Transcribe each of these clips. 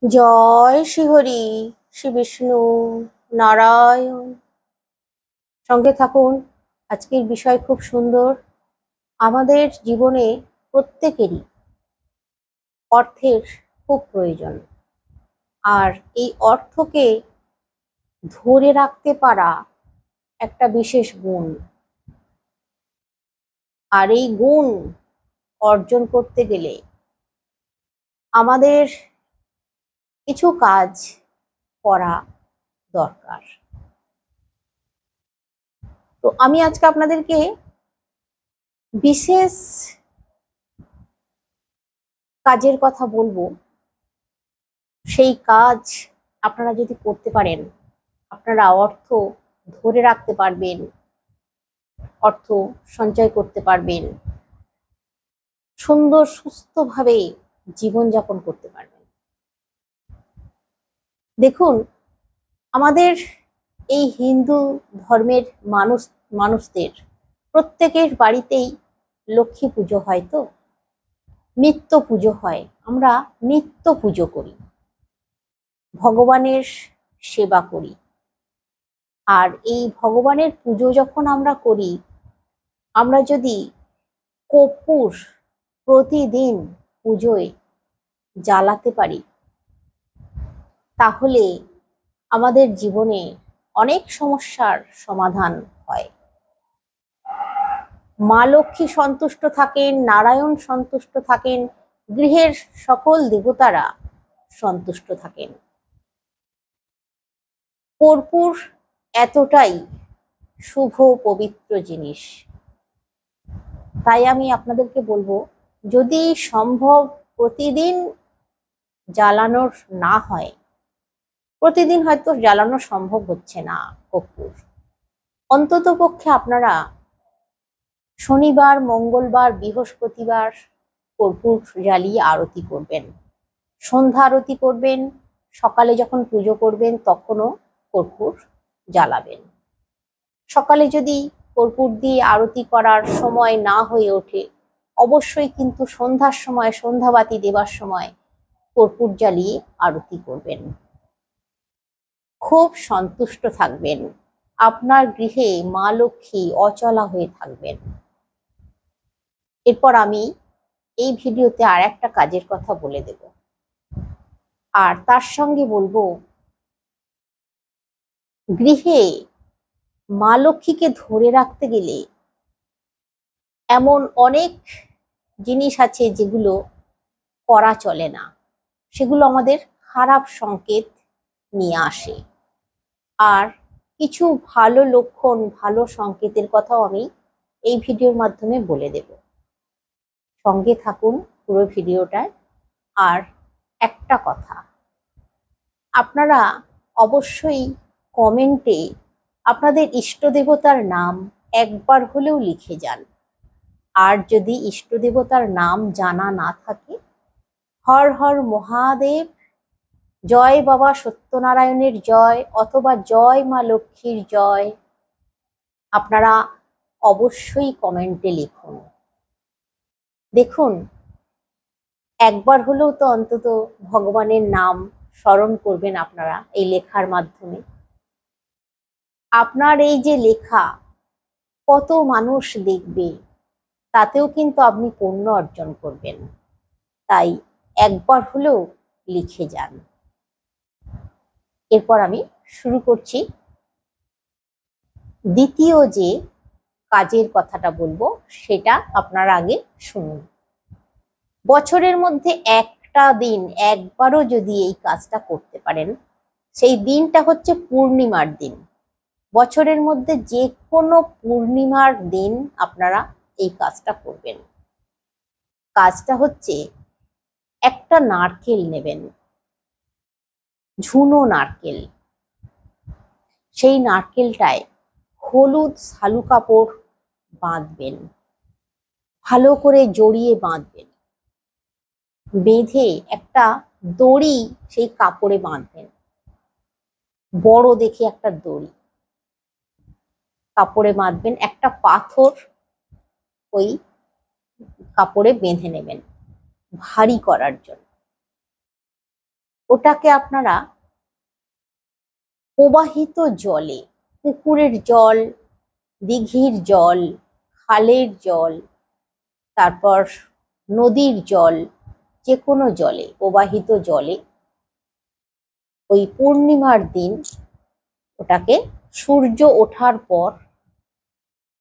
জয় শ্রীহরি, শ্রী বিষ্ণু নারায়ণ। সঙ্গে থাকুন। আজকের বিষয় খুব সুন্দর। আমাদের জীবনে প্রত্যেকেরই অর্থের খুব প্রয়োজন, আর এই অর্থকে ধরে রাখতে পারা একটা বিশেষ গুণ। আর এই গুণ অর্জন করতে গেলে আমাদের কিছু কাজ করা দরকার। তো আমি আজকে আপনাদেরকে বিশেষ কাজের কথা বলবো। সেই কাজ আপনারা যদি করতে পারেন, আপনারা অর্থ ধরে রাখতে পারবেন, অর্থ সঞ্চয় করতে পারবেন, সুন্দর সুস্থভাবে জীবনযাপন করতে পারবেন। দেখুন, আমাদের এই হিন্দু ধর্মের মানুষদের প্রত্যেকের বাড়িতেই লক্ষ্মী পুজো হয়। তো নিত্য পুজো হয়, আমরা নিত্য পুজো করি, ভগবানের সেবা করি। আর এই ভগবানের পুজো যখন আমরা করি, আমরা যদি কর্পূর প্রতিদিন পুজোয় জ্বালাতে পারি, তাহলে আমাদের জীবনে অনেক সমস্যার সমাধান হয়। মা লক্ষ্মী সন্তুষ্ট থাকেন, নারায়ণ সন্তুষ্ট থাকেন, গৃহের সকল দেবতারা সন্তুষ্ট থাকেন। কর্পূর এতটাই শুভ পবিত্র জিনিস, তাই আমি আপনাদেরকে বলবো, যদি সম্ভব প্রতিদিন জ্বালানোর না হয়, প্রতিদিন হয়তো জ্বালানো সম্ভব হচ্ছে না কর্পূর, অন্তত পক্ষে আপনারা শনিবার, মঙ্গলবার, বৃহস্পতিবার কর্পূর জ্বালিয়ে আরতি করবেন, সন্ধ্যা আরতি করবেন, সকালে যখন পুজো করবেন তখনও কর্পূর জ্বালাবেন। সকালে যদি কর্পূর দিয়ে আরতি করার সময় না হয়ে ওঠে, অবশ্যই কিন্তু সন্ধ্যার সময়, সন্ধ্যাবাতি দেবার সময় কর্পূর জ্বালিয়ে আরতি করবেন। খুব সন্তুষ্ট থাকবেন, আপনার গৃহে মা লক্ষ্মী অচলা হয়ে থাকবেন। এরপর আমি এই ভিডিওতে আর একটা কাজের কথা বলে দেব, আর তার সঙ্গে বলবো, গৃহে মা লক্ষ্মীকে ধরে রাখতে গেলে এমন অনেক জিনিস আছে যেগুলো করা চলে না, সেগুলো আমাদের খারাপ সংকেত নিয়ে আসে। আর কিছু ভালো লক্ষণ, ভালো সংকেতের কথাও আমি এই ভিডিওর মাধ্যমে বলে দেব। সঙ্গে থাকুন পুরো ভিডিওটায়। আর একটা কথা, আপনারা অবশ্যই কমেন্টে আপনাদের ইষ্ট দেবতার নাম একবার হলেও লিখে যান। আর যদি ইষ্ট দেবতার নাম জানা না থাকে, হর হর মহাদেব, জয় বাবা সত্যনারায়ণের জয়, অথবা জয় মা লক্ষ্মীর জয়, আপনারা অবশ্যই কমেন্টে লিখুন। দেখুন, একবার হলেও তো অন্তত ভগবানের নাম স্মরণ করবেন আপনারা এই লেখার মাধ্যমে। আপনার এই যে লেখা কত মানুষ দেখবে, তাতেও কিন্তু আপনি পুণ্য অর্জন করবেন। তাই একবার হলেও লিখে যান। এরপর আমি শুরু করছি। দ্বিতীয় যে কাজের কথাটা বলবো, সেটা আপনারা আগে শুনুন। বছরের মধ্যে একটা দিন একবারও যদি এই কাজটা করতে পারেন, সেই দিনটা হচ্ছে পূর্ণিমার দিন। বছরের মধ্যে যে কোনো পূর্ণিমার দিন আপনারা এই কাজটা করবেন। কাজটা হচ্ছে, একটা নারকেল নেবেন, ঝুনো নারকেল। সেই নারকেলটায় হলুদ শালু কাপড় বাঁধবেন, ভালো করে জড়িয়ে বাঁধবেন। বেঁধে একটা দড়ি সেই কাপড়ে বাঁধবেন, বড় দেখে একটা দড়ি কাপড়ে বাঁধবেন। একটা পাথর ওই কাপড়ে বেঁধে নেবেন ভারী করার জন্য। ওটাকে আপনারা প্রবাহিত জলে, পুকুরের জল, দিঘির জল, খালের জল, তারপর নদীর জল, যে কোনো জলে, প্রবাহিত জলে ওই পূর্ণিমার দিন ওটাকে সূর্য ওঠার পর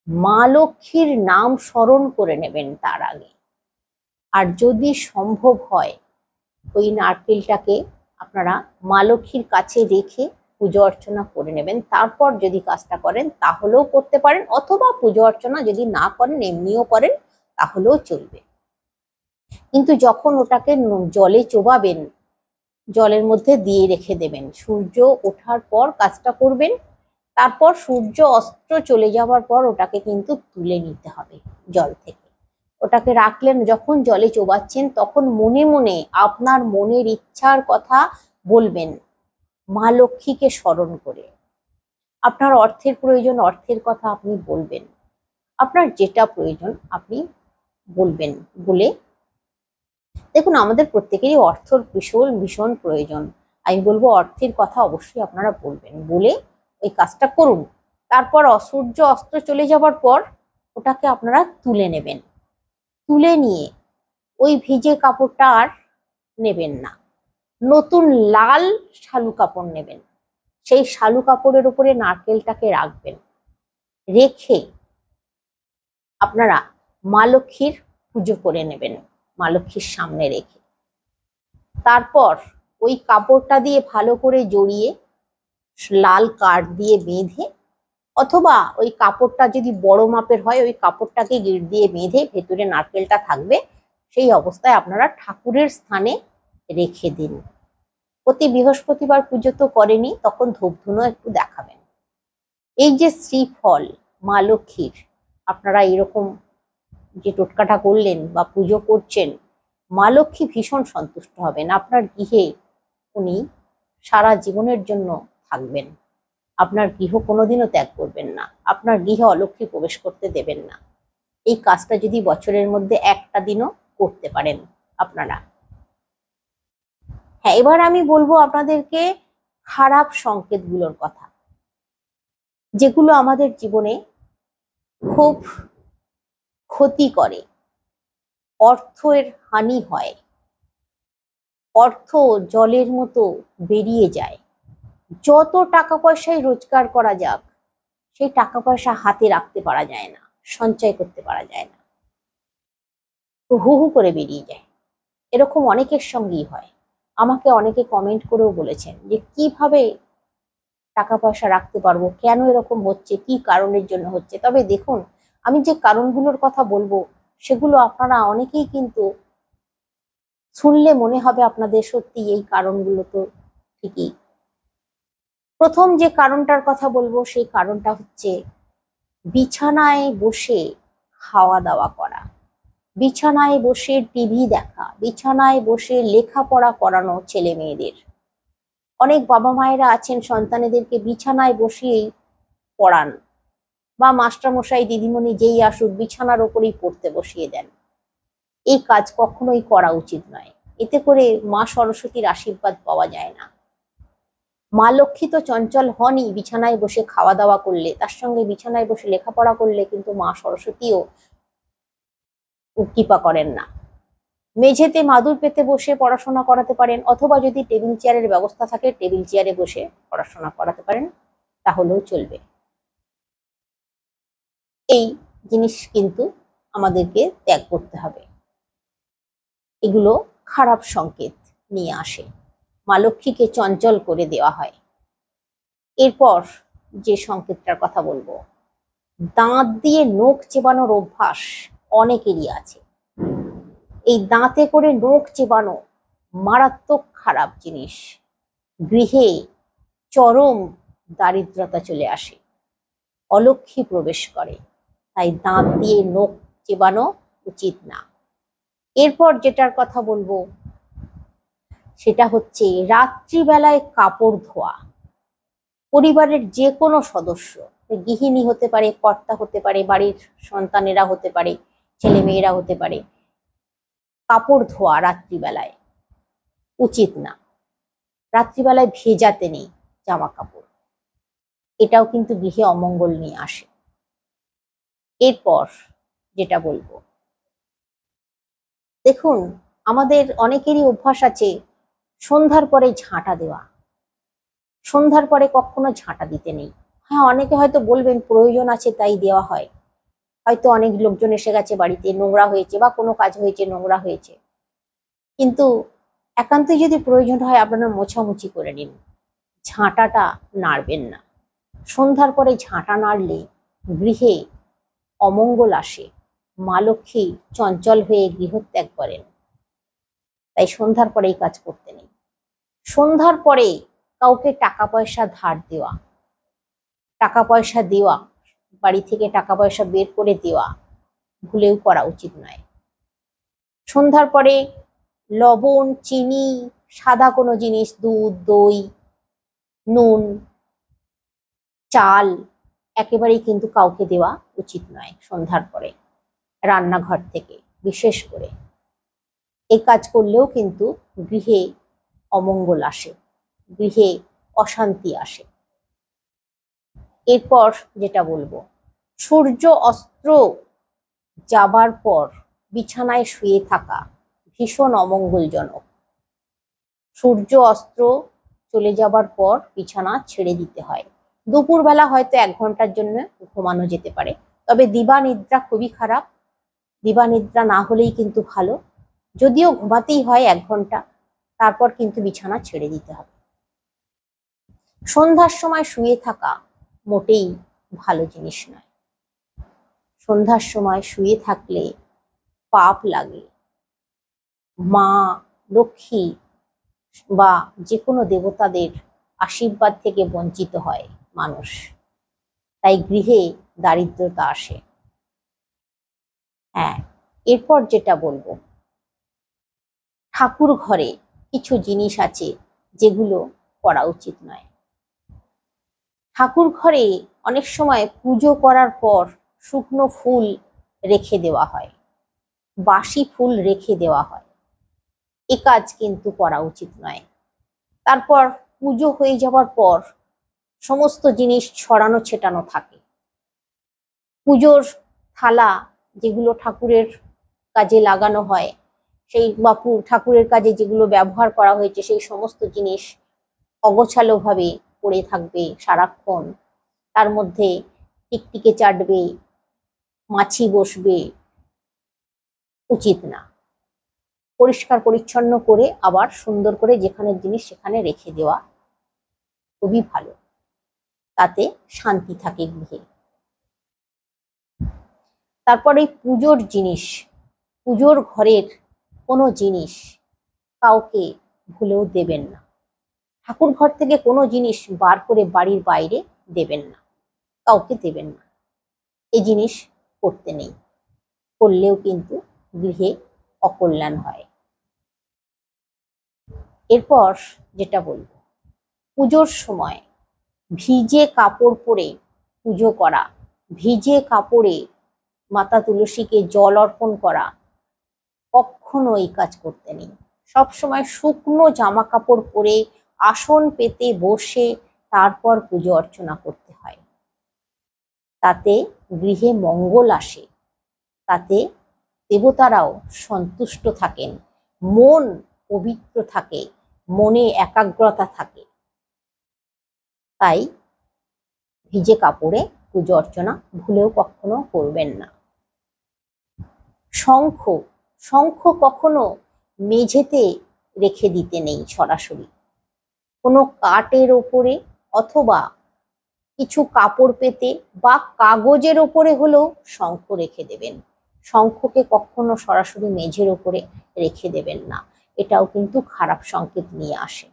মা লক্ষ্মীর নাম স্মরণ করে নেবেন তার আগে। আর যদি সম্ভব হয় ওই নারকেলটাকে আপনারা মা লক্ষ্মীর কাছে রেখে পুজো অর্চনা করে নেবেন। তারপর যদি কাজটা করেন তাহলেও করতে পারেন, অথবা পুজো অর্চনা যদি না করেন এমনিও করেন তাহলেও চলবে। কিন্তু যখন ওটাকে জলে চোবাবেন, জলের মধ্যে দিয়ে রেখে দেবেন, সূর্য ওঠার পর কাজটা করবেন। তারপর সূর্য অস্ত চলে যাওয়ার পর ওটাকে কিন্তু তুলে নিতে হবে জল থেকে। ওটাকে রাখলেন, যখন জলে চোবাচ্ছেন তখন মনে মনে আপনার মনের ইচ্ছার কথা বলবেন, মা লক্ষ্মীকে স্মরণ করে। আপনার অর্থের প্রয়োজন, অর্থের কথা আপনি বলবেন, আপনার যেটা প্রয়োজন আপনি বলবেন। বলে দেখুন, আমাদের প্রত্যেকেরই অর্থর ভীষণ ভীষণ প্রয়োজন। আমি বলবো অর্থের কথা অবশ্যই আপনারা বলবেন, বলে ওই কাজটা করুন। তারপর সূর্য অস্ত চলে যাবার পর ওটাকে আপনারা তুলে নেবেন। তুলে নিয়ে ওই ভিজে কাপড়টা আর নেবেন না, নতুন লাল শালু কাপড় নেবেন। সেই শালু কাপড়ের উপরে নারকেলটাকে রাখবেন। রেখে আপনারা মা লক্ষ্মীর পুজো করে নেবেন, মা লক্ষ্মীর সামনে রেখে। তারপর ওই কাপড়টা দিয়ে ভালো করে জড়িয়ে লাল কাঠ দিয়ে বেঁধে, অথবা ওই কাপড়টা যদি বড় মাপের হয় ওই কাপড়টাকে গিট দিয়ে বেঁধে ভেতরে নারকেলটা থাকবে, সেই অবস্থায় আপনারা ঠাকুরের স্থানে রেখে দিন। প্রতি বৃহস্পতিবার পুজো তো করেনি, তখন ধূপধুনো একটু দেখাবেন। এই যে শ্রীফল মা লক্ষ্মীর, আপনারা এরকম যে টোটকাটা করলেন বা পুজো করছেন, মা লক্ষ্মী ভীষণ সন্তুষ্ট হবেন। আপনার গৃহে উনি সারা জীবনের জন্য থাকবেন। আপনার গৃহ কোনোদিনও ত্যাগ করবেন না, আপনার গৃহে অলক্ষ্মী প্রবেশ করতে দেবেন না। এই কাজটা যদি বছরের মধ্যে একটা দিনও করতে পারেন আপনারা। হ্যাঁ, এবার আমি বলবো আপনাদেরকে খারাপ সংকেতগুলোর কথা, যেগুলো আমাদের জীবনে খুব ক্ষতি করে, অর্থের হানি হয়, অর্থ জলের মতো বেরিয়ে যায়। যত টাকা পয়সায় রোজগার করা যাক, সেই টাকা পয়সা হাতে রাখতে পারা যায় না, সঞ্চয় করতে পারা যায় না, হু হু করে বেরিয়ে যায়। এরকম অনেকের সঙ্গেই হয়। আমাকে অনেকে কমেন্ট করেও বলেছেন যে কিভাবে টাকা পয়সা রাখতে পারবো, কেন এরকম হচ্ছে, কি কারণের জন্য হচ্ছে। তবে দেখুন, আমি যে কারণগুলোর কথা বলবো সেগুলো আপনারা অনেকেই কিন্তু শুনলে মনে হবে আপনাদের সত্যি এই কারণগুলো তো ঠিকই। প্রথম যে কারণটার কথা বলবো সেই কারণটা হচ্ছে বিছানায় বসে খাওয়া দাওয়া করা, বিছানায় বসে টিভি দেখা, বিছানায় বসে লেখাপড়া করানো ছেলে মেয়েদের। অনেক বাবা মায়েরা আছেন সন্তানেদেরকে বিছানায় বসিয়েই পড়ান, বা মাস্টারমশাই দিদিমণি যেই আসুক বিছানার ওপরেই পড়তে বসিয়ে দেন। এই কাজ কখনোই করা উচিত নয়। এতে করে মা সরস্বতীর আশীর্বাদ পাওয়া যায় না। মা লক্ষ্মী তো চঞ্চল হনই বিছানায় বসে খাওয়া দাওয়া করলে, তার সঙ্গে বিছানায় বসে লেখাপড়া করলে কিন্তু মা সরস্বতীও কৃপা করেন না। মেঝেতে মাদুর পেতে বসে পড়াশোনা করাতে পারেন, অথবা যদি টেবিল চেয়ারের ব্যবস্থা থাকে টেবিল চেয়ারে বসে পড়াশোনা করাতে পারেন, তাহলেও চলবে। এই জিনিস কিন্তু আমাদেরকে ত্যাগ করতে হবে। এগুলো খারাপ সংকেত নিয়ে আসে, মা লক্ষ্মীকে চঞ্চল করে দেওয়া হয়। এরপর যে সংকেতটার কথা বলবো, দাঁত দিয়ে নখ চেবানোর অভ্যাস অনেকেরই আছে। এই দাঁতে করে নখ চেবানো মারাত্মক খারাপ জিনিস। গৃহে চরম দারিদ্রতা চলে আসে, অলক্ষ্মী প্রবেশ করে। তাই দাঁত দিয়ে নখ চেবানো উচিত না। এরপর যেটার কথা বলবো সেটা হচ্ছে রাত্রিবেলায় কাপড় ধোয়া। পরিবারের যে কোনো সদস্য, গৃহিণী হতে পারে, কর্তা হতে পারে, বাড়ির সন্তানেরা হতে পারে, ছেলে মেয়েরা হতে পারে, কাপড় ধোয়া রাত্রিবেলায় উচিত না। রাত্রিবেলায় ভেজাতে নেই জামা কাপড়, এটাও কিন্তু গৃহে অমঙ্গল নিয়ে আসে। এরপর যেটা বলবো, দেখুন আমাদের অনেকেরই অভ্যাস আছে সন্ধ্যার পরে ঝাঁটা দেওয়া। সন্ধ্যার পরে কখনো ঝাঁটা দিতে নেই। হ্যাঁ, অনেকে হয়তো বলবেন প্রয়োজন আছে তাই দেওয়া হয়, হয়তো অনেক লোকজন এসে গেছে বাড়িতে, নোংরা হয়েছে বা কোনো কাজ হয়েছে, নোংরা হয়েছে, কিন্তু একান্তই যদি প্রয়োজন হয় আপনারা মোছামুছি করে নিন, ঝাঁটাটা নাড়বেন না। সন্ধ্যার পরে ঝাঁটা নাড়লে গৃহে অমঙ্গল আসে, মা লক্ষ্মী চঞ্চল হয়ে গৃহত্যাগ করেন, তাই সন্ধ্যার পরে এই কাজ করতে নেই। সন্ধ্যার পরে কাউকে টাকা পয়সা ধার দেওয়া, টাকা পয়সা দেওয়া, বাড়ি থেকে টাকা পয়সা বের করে দেওয়া ভুলেও করা উচিত নয়। সন্ধ্যার পরে লবণ, চিনি, সাদা কোনো জিনিস, দুধ, দই, নুন, চাল একেবারেই কিন্তু কাউকে দেওয়া উচিত নয় সন্ধ্যার পরে, রান্নাঘর থেকে বিশেষ করে। এই কাজ করলেও কিন্তু গৃহে অমঙ্গল আসে, গৃহে অশান্তি আসে। এরপর যেটা বলবো, সূর্য অস্ত যাবার পর বিছানায় শুয়ে থাকা ভীষণ অমঙ্গলজনক। সূর্য অস্ত চলে যাবার পর বিছানা ছেড়ে দিতে হয়। দুপুরবেলা হয়তো 1 ঘন্টার জন্য ঘুমানো যেতে পারে, তবে দিবানিদ্রা খুবই খারাপ। দিবানিদ্রা না হলেই কিন্তু ভালো, যদিও ঘুমাতেই হয় 1 ঘন্টা, তারপর কিন্তু বিছানা ছেড়ে দিতে হবে। সন্ধ্যার সময় শুয়ে থাকা মোটেই ভালো জিনিস নয়। সন্ধ্যার সময় শুয়ে থাকলে পাপ লাগে, মা লক্ষ্মী বা যে কোনো দেবতাদের আশীর্বাদ থেকে বঞ্চিত হয় মানুষ, তাই গৃহে দারিদ্রতা আসে। হ্যাঁ, এরপর যেটা বলবো, ঠাকুর ঘরে কিছু জিনিস আছে যেগুলো করা উচিত নয়। ঠাকুর ঘরে অনেক সময় পুজো করার পর শুকনো ফুল রেখে দেওয়া হয়, বাসি ফুল রেখে দেওয়া হয়, এ কাজ কিন্তু করা উচিত নয়। তারপর পুজো হয়ে যাওয়ার পর সমস্ত জিনিস ছড়ানো ছেটানো থাকে। পুজোর থালা যেগুলো ঠাকুরের কাজে লাগানো হয়, সেই বাপু ঠাকুরের কাজে যেগুলো ব্যবহার করা হয়েছে, সেই সমস্ত জিনিস অগোছালোভাবে পড়ে থাকবে সারাক্ষণ। তার মধ্যে টিকটিকে চাটবে, মাছি বসবে, উচিত না। পরিষ্কার পরিচ্ছন্ন করে আবার সুন্দর করে যেখানে জিনিস সেখানে রেখে দেওয়া খুবই ভালো, তাতে শান্তি থাকে গৃহে। তারপরে পুজোর জিনিস, পুজোর ঘরের কোনো জিনিস কাউকে ভুলেও দেবেন না। ঠাকুর ঘর থেকে কোনো জিনিস বার করে বাড়ির বাইরে দেবেন না, কাউকে দেবেন না। এই জিনিস করতে নেই, করলেও কিন্তু গৃহে অকল্যাণ হয়। এরপর যেটা বলবো, পুজোর সময় ভিজে কাপড় পরে পুজো করা, ভিজে কাপড়ে মাতা তুলসীকে জল অর্পণ করা, কখনো এই কাজ করতে নেই। সবসময় শুকনো জামা কাপড় পরে আসন পেতে বসে তারপর পুজো অর্চনা করতে হয়, তাতে গৃহে মঙ্গল আসে, তাতে দেবতারাও সন্তুষ্ট থাকেন, মন পবিত্র থাকে, মনে একাগ্রতা থাকে। তাই ভিজে কাপড়ে পুজো অর্চনা ভুলেও কখনো করবেন না। শঙ্খ, শঙ্খ কখনো মেঝেতে রেখে দিতে নেই সরাসরি, কোনো কাঠের ওপরে অথবা কিছু কাপড় পেতে বা কাগজের ওপরে হলেও শঙ্খ রেখে দেবেন। শঙ্খকে কখনো সরাসরি মেঝের ওপরে রেখে দেবেন না, এটাও কিন্তু খারাপ সংকেত নিয়ে আসে।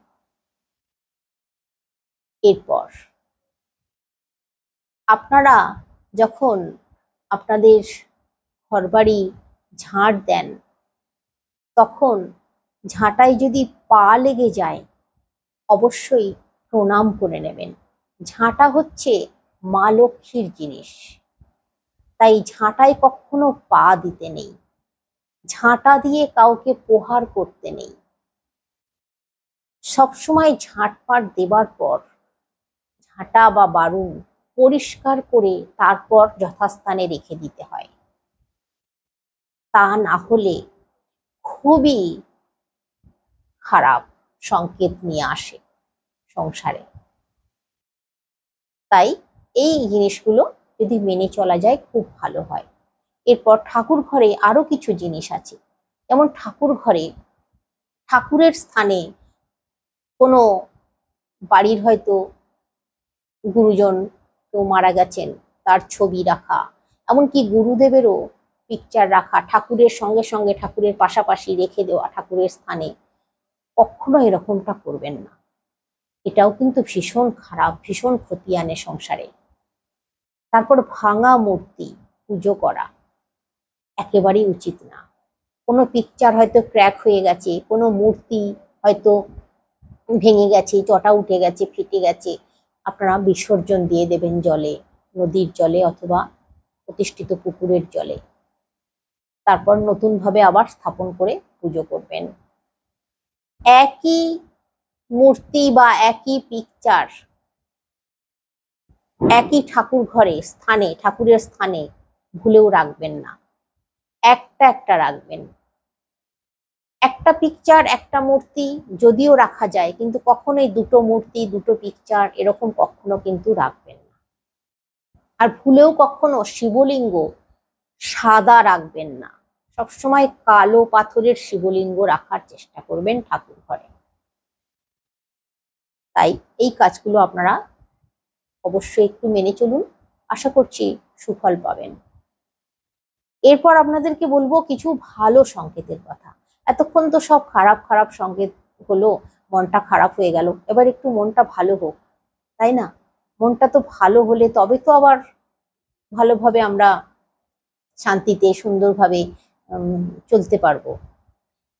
এরপর আপনারা যখন আপনাদের ঘরবাড়ি ঝাঁট দেন, তখন ঝাঁটায় যদি পা লেগে যায় অবশ্যই প্রণাম করে নেবেন। ঝাঁটা হচ্ছে মা লক্ষ্মীর জিনিস, তাই ঝাঁটায় কখনো পা দিতে নেই, ঝাঁটা দিয়ে কাউকে প্রহার করতে নেই। সবসময় ঝাঁটপাট দেবার পর ঝাঁটা বা বারুন পরিষ্কার করে তারপর যথাস্থানে রেখে দিতে হয়। তা না হলে খুবই খারাপ সংকেত নিয়ে আসে সংসারে। তাই এই জিনিসগুলো যদি মেনে চলা যায় খুব ভালো হয়। এরপর ঠাকুর ঘরে আরো কিছু জিনিস আছে, যেমন ঠাকুর ঘরে ঠাকুরের স্থানে কোনো বাড়ির হয়তো গুরুজন কেউ মারা গেছেন তার ছবি রাখা, এমনকি গুরুদেবেরও পিকচার রাখা, ঠাকুরের সঙ্গে সঙ্গে ঠাকুরের পাশাপাশি রেখে দেওয়া ঠাকুরের স্থানে, কখনো এরকমটা করবেন না। এটাও কিন্তু ভীষণ খারাপ, ভীষণ ক্ষতি আনে সংসারে। তারপর ভাঙা মূর্তি পুজো করা একেবারেই উচিত না। কোনো পিকচার হয়তো ক্র্যাক হয়ে গেছে, কোনো মূর্তি হয়তো ভেঙে গেছে, চটা উঠে গেছে, ফেটে গেছে, আপনারা বিসর্জন দিয়ে দেবেন জলে, নদীর জলে অথবা প্রতিষ্ঠিত পুকুরের জলে। তারপর নতুনভাবে আবার স্থাপন করে পুজো করবেন। একই মূর্তি বা একই পিকচার একই ঠাকুর ঘরে স্থানে, ঠাকুরের স্থানে ভুলেও রাখবেন না, একটা একটা রাখবেন। একটা পিকচার একটা মূর্তি যদিও রাখা যায়, কিন্তু কখনোই দুটো মূর্তি দুটো পিকচার এরকম কখনো কিন্তু রাখবেন না। আর ভুলেও কখনো শিবলিঙ্গ সাদা রাখবেন না, সবসময় কালো পাথরের শিবলিঙ্গ রাখার চেষ্টা করবেন ঠাকুর ঘরে। তাই এই কাজগুলো আপনারা অবশ্যই একটু মেনে চলুন, আশা করছি সুফল পাবেন। এরপর আপনাদেরকে বলবো কিছু ভালো সংকেতের কথা। এতক্ষণ তো সব খারাপ খারাপ সংকেত হলো, মনটা খারাপ হয়ে গেল, এবার একটু মনটা ভালো হোক, তাই না? মনটা তো ভালো হলে তবে তো আবার ভালোভাবে আমরা শান্তিতে সুন্দরভাবে চলতে পারবো।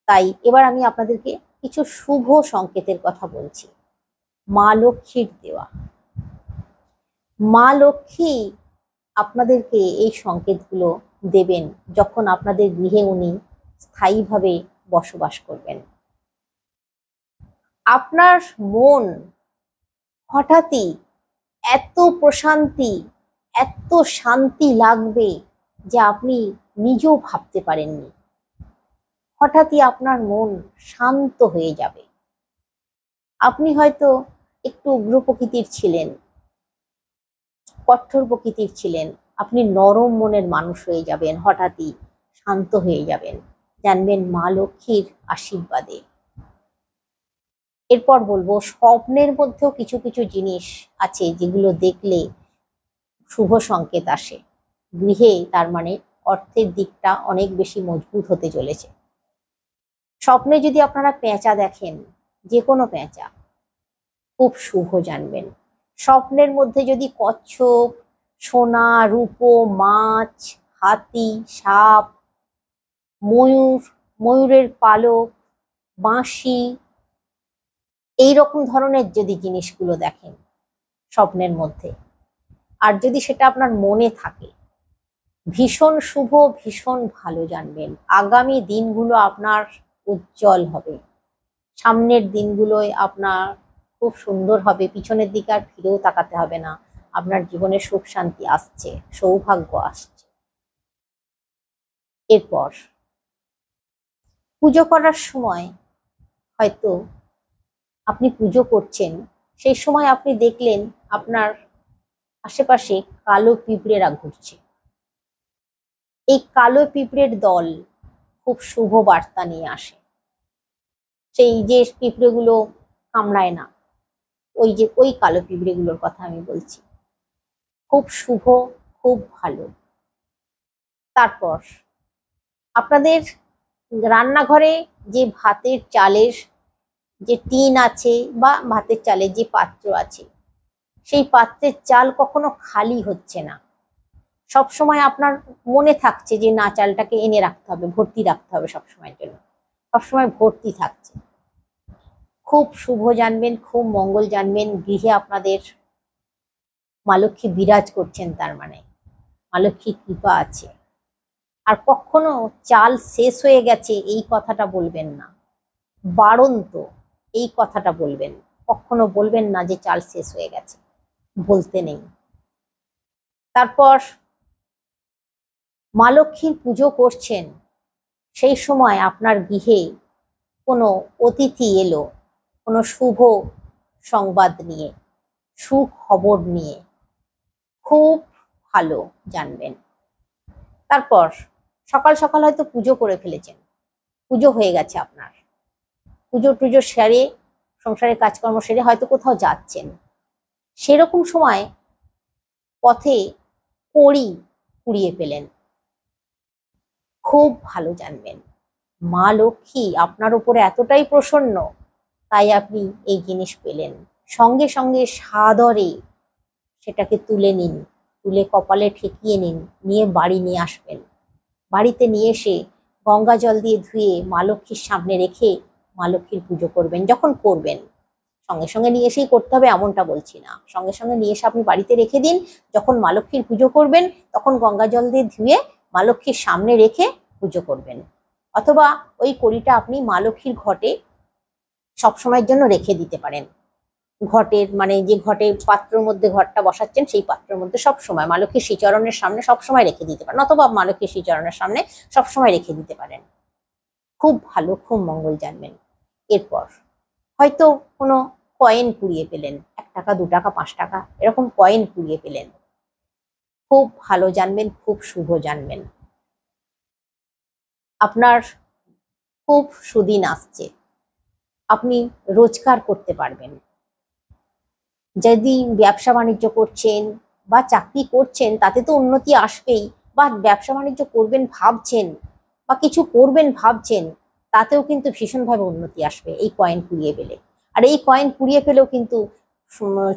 তাই এবার আমি আপনাদেরকে কিছু শুভ সংকেতের কথা বলছি। মা লক্ষ্মীর দেওয়া, মা লক্ষ্মী আপনাদেরকে এই সংকেতগুলো দেবেন যখন আপনাদের গৃহে উনি স্থায়ীভাবে বসবাস করবেন। আপনার মন হঠাৎই এত প্রশান্তি, এত শান্তি লাগবে যে আপনি নিজেও ভাবতে পারেননি। হঠাৎই আপনার মন শান্ত হয়ে যাবে। আপনি হয়তো একটু উগ্র প্রকৃতির ছিলেন, কঠোর প্রকৃতির ছিলেন, আপনি নরম মনের মানুষ হয়ে যাবেন, হঠাৎই শান্ত হয়ে যাবেন, জানবেন মা লক্ষ্মীর আশীর্বাদে। এরপর বলবো স্বপ্নের মধ্যেও কিছু কিছু জিনিস আছে যেগুলো দেখলে শুভ সংকেত আসে গৃহে, তার মানে অর্থের দিকটা অনেক বেশি মজবুত হতে চলেছে। স্বপ্নে যদি আপনারা পেঁচা দেখেন, যে কোনো পেঁচা, খুব শুভ জানবেন। স্বপ্নের মধ্যে যদি কচ্ছপ, সোনা, রূপো, মাছ, হাতি, সাপ, ময়ূর, ময়ূরের পালক, বাঁশি, এইরকম ধরনের যদি জিনিসগুলো দেখেন স্বপ্নের মধ্যে, আর যদি সেটা আপনার মনে থাকে, ভীষণ শুভ, ভীষণ ভালো জানবেন। আগামী দিনগুলো আপনার উজ্জ্বল হবে, সামনের দিনগুলোয় আপনার খুব সুন্দর হবে, পিছনের দিকে আর ফিরেও তাকাতে হবে না, আপনার জীবনে সুখ শান্তি আসছে, সৌভাগ্য আসছে। এরপর পুজো করার সময় হয়তো আপনি পুজো করছেন, সেই সময় আপনি দেখলেন আপনার আশেপাশে কালো পিঁপড়েরা ঘুরছে। এই কালো পিঁপড়ের দল খুব শুভ বার্তা নিয়ে আসে। সেই যে পিঁপড়েগুলো কামড়ায় না, ওই কালো পিঁপড়েগুলোর কথা আমি বলছি, খুব শুভ, খুব ভালো। তারপর আপনাদের রান্নাঘরে যে ভাতের চালের যে টিন আছে বা ভাতের চালের যে পাত্র আছে, সেই পাত্রের চাল কখনো খালি হচ্ছে না, সব সময় আপনার মনে থাকছে যে না, চালটাকে এনে রাখতে হবে, ভর্তি রাখতে হবে, সবসময়ের জন্য সবসময় ভর্তি থাকছে। খুব শুভ জানবেন, খুব মঙ্গল জানবেন, গৃহে আপনাদের মা লক্ষ্মী বিরাজ করছেন, তার মানে মা লক্ষ্মীর কৃপা আছে। আর কখনো চাল শেষ হয়ে গেছে এই কথাটা বলবেন না, বাড়ন্ত এই কথাটা বলবেন। কখনো বলবেন না যে চাল শেষ হয়ে গেছে, বলতে নেই। তারপর মা লক্ষ্মীর পুজো করছেন, সেই সময় আপনার গৃহে কোনো অতিথি এলো কোনো শুভ সংবাদ নিয়ে, সুখবর নিয়ে, খুব ভালো জানবেন। তারপর সকাল সকাল হয়তো পুজো করে ফেলেছেন, পুজো হয়ে গেছে আপনার, পুজো টুজো সেরে সংসারের কাজকর্ম সেরে হয়তো কোথাও যাচ্ছেন, সেরকম সময় পথে কড়ি কুড়িয়ে পেলেন, খুব ভালো জানবেন মা লক্ষ্মী আপনার উপরে এতটাই প্রসন্ন, তাই আপনি এই জিনিস পেলেন। সঙ্গে সঙ্গে সাদরে সেটাকে তুলে নিন, তুলে কপালে ঠেকিয়ে নিন, নিয়ে বাড়ি নিয়ে আসবেন। বাড়িতে নিয়ে এসে গঙ্গা জল দিয়ে ধুয়ে মা লক্ষ্মীর সামনে রেখে মা লক্ষ্মীর পুজো করবেন। যখন করবেন সঙ্গে সঙ্গে নিয়ে এসেই করতে হবে এমনটা বলছি না, সঙ্গে সঙ্গে নিয়ে এসে আপনি বাড়িতে রেখে দিন। যখন মা লক্ষ্মীর পুজো করবেন তখন গঙ্গা জল দিয়ে ধুয়ে মা লক্ষ্মীর সামনে রেখে পুজো করবেন। অথবা ওই কড়িটা আপনি মা লক্ষ্মীর ঘটে সবসময়ের জন্য রেখে দিতে পারেন। ঘটের মানে যে ঘটে পাত্রের মধ্যে ঘরটা বসাচ্ছেন সেই পাত্রের মধ্যে সবসময় মা লক্ষ্মীর শ্রীচরণের সামনে সবসময় রেখে দিতে পারেন, অথবা মা লক্ষ্মীর শ্রীচরণের সামনে সবসময় রেখে দিতে পারেন। খুব ভালো, খুব মঙ্গল জানবেন। এরপর হয়তো কোনো কয়েন কুড়িয়ে পেলেন, 1 টাকা 2 টাকা 5 টাকা এরকম কয়েন কুড়িয়ে পেলেন, খুব ভালো জানবেন, খুব শুভ জানবেন। আপনার খুব সুদিন আসছে, আপনি রোজগার করতে পারবেন। যদি ব্যবসা বাণিজ্য করছেন বা চাকরি করছেন তাতে তো উন্নতি আসবেই, বা ব্যবসা বাণিজ্য করবেন ভাবছেন বা কিছু করবেন ভাবছেন তাতেও কিন্তু ভীষণভাবে উন্নতি আসবে এই কয়েন কুড়িয়ে পেলে। আর এই কয়েন কুড়িয়ে পেলেও কিন্তু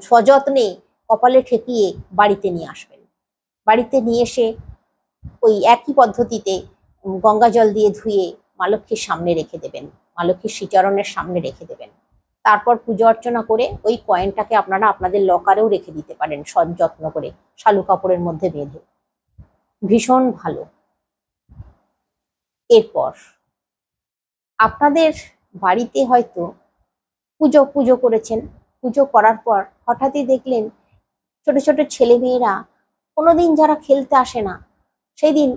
সযত্নে কপালে ঠেকিয়ে বাড়িতে নিয়ে আসবেন। বাড়িতে নিয়ে এসে ওই একই পদ্ধতিতে গঙ্গা জল দিয়ে ধুয়ে মা লক্ষ্মীর সামনে রেখে দেবেন, মা লক্ষ্মীর শ্রীচরণের সামনে রেখে দেবেন। তারপর পুজো অর্চনা করে ওই কয়েনটাকে আপনারা আপনাদের লকারেও রেখে দিতে পারেন সযত্ন করে, শালু কাপড়ের মধ্যে বেঁধে। ভীষণ ভালো। এরপর আপনাদের বাড়িতে হয়তো পুজো করেছেন, পুজো করার পর হঠাৎই দেখলেন ছোট ছোট ছেলে মেয়েরা কোনোদিন যারা খেলতে আসে না সেই দিন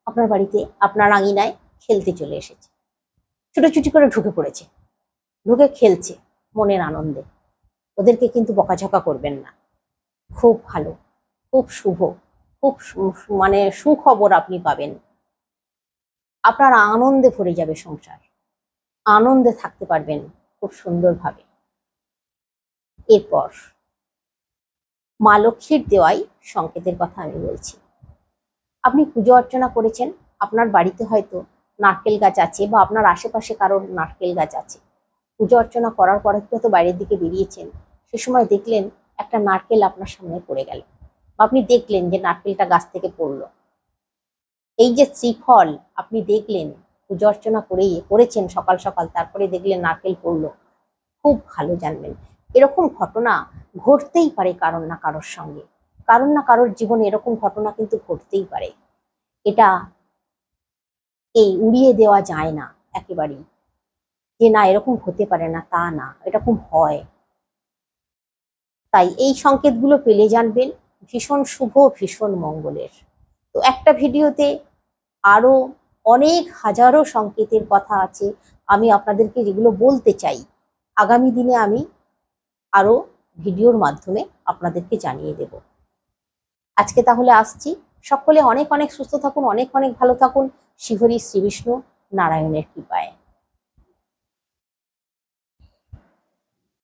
আপনার বাড়িতে আপনার আঙিনায় খেলতে চলে এসেছে, ছুটোছুটি করে ঢুকে পড়েছে, ঢুকে খেলছে মনের আনন্দে। ওদেরকে কিন্তু বকাঝকা করবেন না, খুব ভালো, খুব শুভ, খুব মানে সুখবর আপনি পাবেন। আপনার আনন্দে ভরে যাবে সংসার, আনন্দে থাকতে পারবেন খুব সুন্দরভাবে। এরপর মা লক্ষ্মীর দেওয়াই সংকেতের কথা আমি বলছি। আপনি পুজো অর্চনা করেছেন, আপনার বাড়িতে হয়তো নারকেল গাছ আছে বা আপনার আশেপাশে কারোর নারকেল গাছ আছে। পুজো অর্চনা করার পর একটু হয়তো বাইরের দিকে বেরিয়েছেন, সে সময় দেখলেন একটা নারকেল আপনার সামনে পড়ে গেল, বা আপনি দেখলেন যে নারকেলটা গাছ থেকে পড়লো। এই যে শ্রীফল আপনি দেখলেন, পুজো অর্চনা করেছেন সকাল সকাল, তারপরে দেখলেন নারকেল পড়লো, খুব ভালো জানবেন। এরকম ঘটনা ঘটতেই পারে কারোর না কারোর সঙ্গে, কারোর না কারোর জীবনে এরকম ঘটনা কিন্তু ঘটতেই পারে। এটা উড়িয়ে দেওয়া যায় না একেবারেই, যে না এরকম হতে পারে না তা না, এরকম হয়। তাই এই সংকেতগুলো পেলে জানবেন ভীষণ শুভ, ভীষণ মঙ্গলের। তো একটা ভিডিওতে আরো অনেক হাজারো সংকেতের কথা আছে, আমি আপনাদেরকে যেগুলো বলতে চাই আগামী দিনে আমি আরো ভিডিওর মাধ্যমে আপনাদেরকে জানিয়ে দেব। আজকে তাহলে আসছি, সকলে অনেক অনেক সুস্থ থাকুন, অনেক অনেক ভালো থাকুন। শ্রীহরি শ্রী বিষ্ণু নারায়ণের কৃপায়।